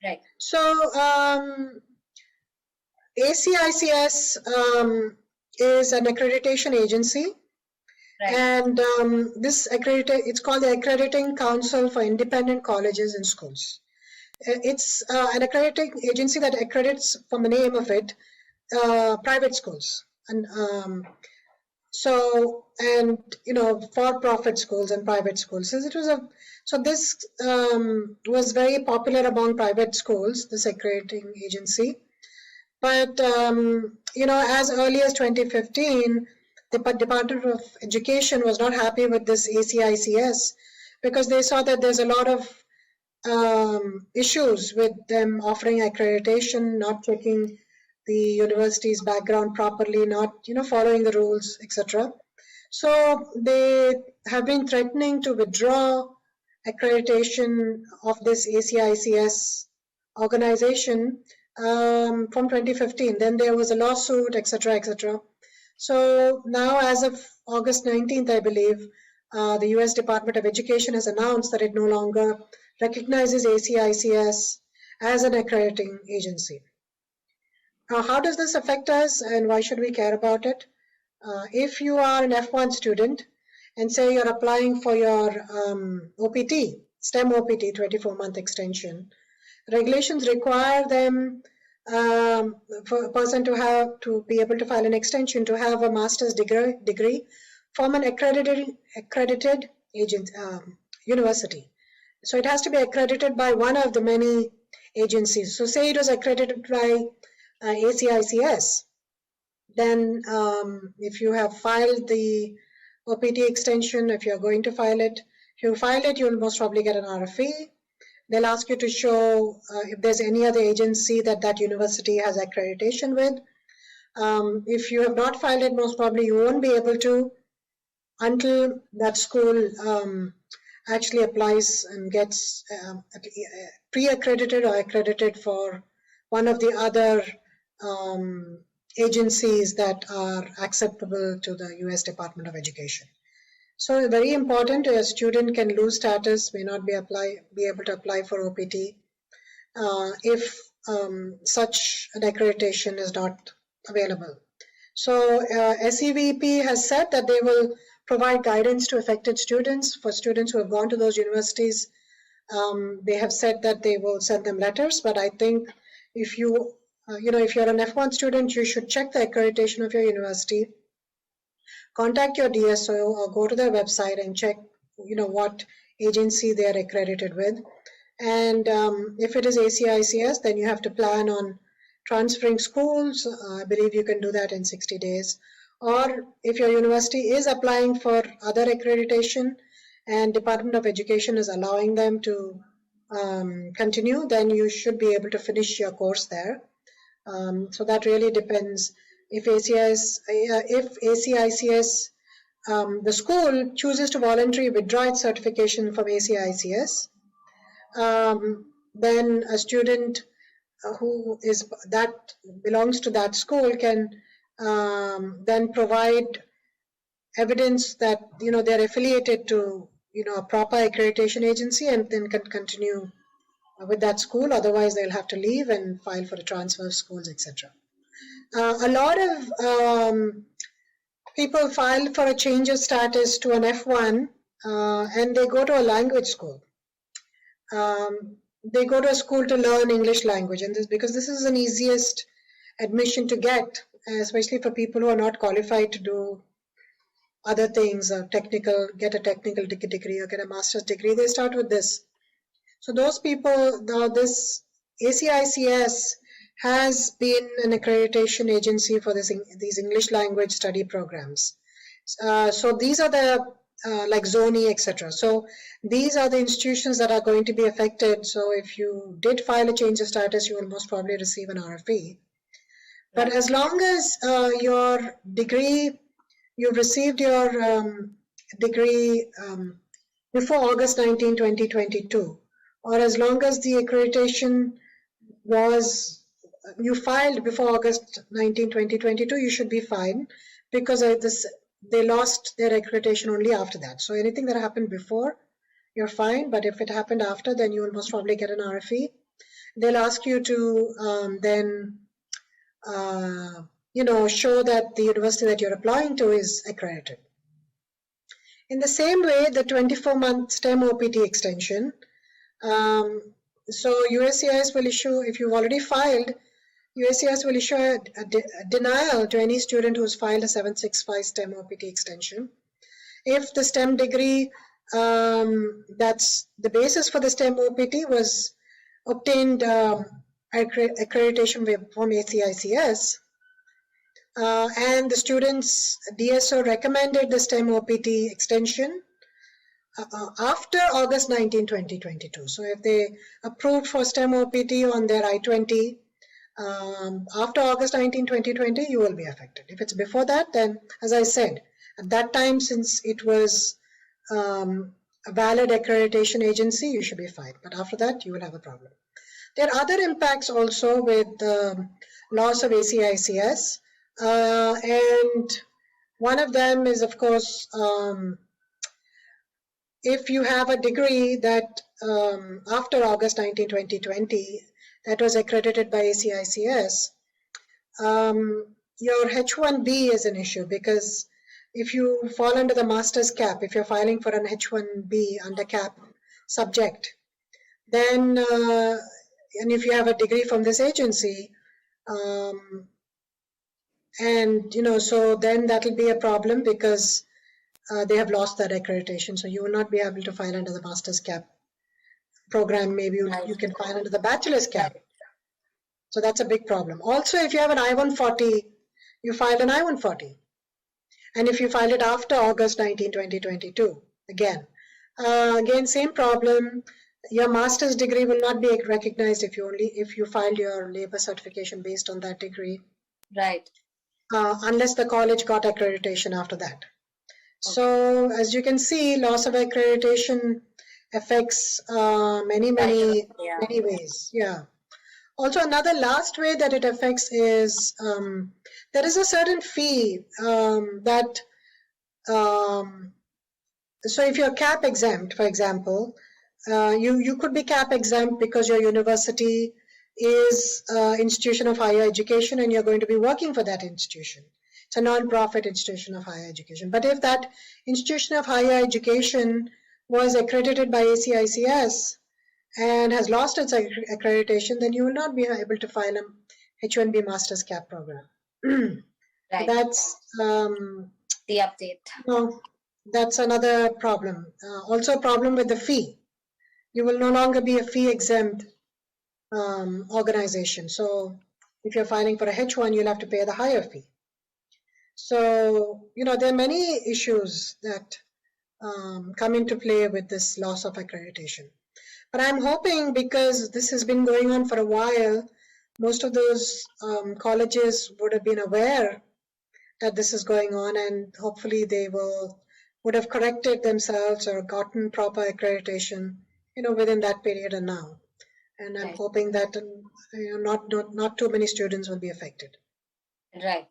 Right. So ACICS is an accreditation agency. Right. And this it's called the Accrediting Council for Independent Colleges and Schools. It's an accrediting agency that accredits, from the name of it, private schools, and for-profit schools and private schools. So this was very popular among private schools, this accrediting agency. But as early as 2015, the Department of Education was not happy with this ACICS because they saw that there's a lot of issues with them offering accreditation, not checking the university's background properly, not following the rules, etc. So they have been threatening to withdraw accreditation of this ACICS organization from 2015. Then there was a lawsuit, etc., etc. So now, as of August 19th, I believe, the US Department of Education has announced that it no longer recognizes ACICS as an accrediting agency. How does this affect us, and why should we care about it? If you are an F1 student and say you're applying for your OPT, STEM OPT 24-month extension, regulations require them for a person to be able to file an extension to have a master's degree from an accredited university. So it has to be accredited by one of the many agencies. So say it was accredited by ACICS, then if you have filed the OPT extension, if you're going to file it, if you file it, you'll most probably get an RFE. They'll ask you to show if there's any other agency that university has accreditation with. If you have not filed it, most probably you won't be able to until that school actually applies and gets pre-accredited or accredited for one of the other agencies that are acceptable to the US Department of Education. So very important, a student can lose status, may not be able to apply for OPT if such an accreditation is not available. So SEVP has said that they will provide guidance to affected students. For students who have gone to those universities, they have said that they will send them letters. But I think if you're an F1 student, you should check the accreditation of your university. Contact your DSO or go to their website and check, what agency they are accredited with. And if it is ACICS, then you have to plan on transferring schools. I believe you can do that in 60 days. Or if your university is applying for other accreditation and Department of Education is allowing them to continue, then you should be able to finish your course there. So that really depends. If ACICS, the school chooses to voluntarily withdraw its certification from ACICS, then a student who belongs to that school can then provide evidence that they're affiliated to a proper accreditation agency, and then can continue with that school. Otherwise, they'll have to leave and file for a transfer of schools, etc. A lot of people file for a change of status to an F1 and they go to a language school. They go to a school to learn English language, and because this is an easiest admission to get, especially for people who are not qualified to do other things, get a technical degree or get a master's degree. They start with this. So those people, this ACICS has been an accreditation agency for these English language study programs. So these are the like Zoni, etc. So these are the institutions that are going to be affected. So if you did file a change of status, you will most probably receive an RFE. But as long as your degree, you received your degree before August 19, 2022, or as long as the accreditation was, you filed before August 19, 2022, you should be fine, because they lost their accreditation only after that. So anything that happened before, you're fine, but if it happened after, then you will most probably get an RFE. They'll ask you to then, show that the university that you're applying to is accredited. In the same way, the 24-month STEM OPT extension, so USCIS will issue, if you've already filed, USCIS will issue a denial to any student who's filed a 765 STEM OPT extension. If the STEM degree, that's the basis for the STEM OPT, was obtained accreditation from ACICS, and the student's DSO recommended the STEM OPT extension after August 19, 2022. So if they approved for STEM OPT on their I-20 after August 19, 2020, you will be affected. If it's before that, then as I said, at that time, since it was a valid accreditation agency, you should be fine. But after that, you will have a problem. There are other impacts also with the loss of ACICS. And one of them is, of course, if you have a degree that after August 19, 2020, that was accredited by ACICS, your H-1B is an issue, because if you fall under the master's cap, if you're filing for an H-1B under cap subject, then, and if you have a degree from this agency, and so then that will be a problem, because they have lost that accreditation. So you will not be able to file under the master's cap program. Maybe you can file under the bachelor's cap. So that's a big problem. Also, if you have an I-140, you filed an I-140. And if you filed it after August 19, 2022, again, same problem. Your master's degree will not be recognized if you filed your labor certification based on that degree. Right. Unless the college got accreditation after that. Okay. So as you can see, loss of accreditation affects many ways. Yeah. Also, another last way that it affects is there is a certain fee that, so if you're CAP exempt, for example, you could be CAP exempt because your university is an institution of higher education and you're going to be working for that institution. It's a non-profit institution of higher education. But if that institution of higher education was accredited by ACICS and has lost its accreditation, then you will not be able to file a H-1B master's cap program. Right. That's the update. No, that's another problem. Also a problem with the fee. You will no longer be a fee exempt organization. So if you're filing for a H1, you'll have to pay the higher fee. So, there are many issues that come into play with this loss of accreditation. But I'm hoping, because this has been going on for a while, most of those colleges would have been aware that this is going on, and hopefully they would have corrected themselves or gotten proper accreditation, within that period and now. And I'm hoping that not too many students will be affected. Right.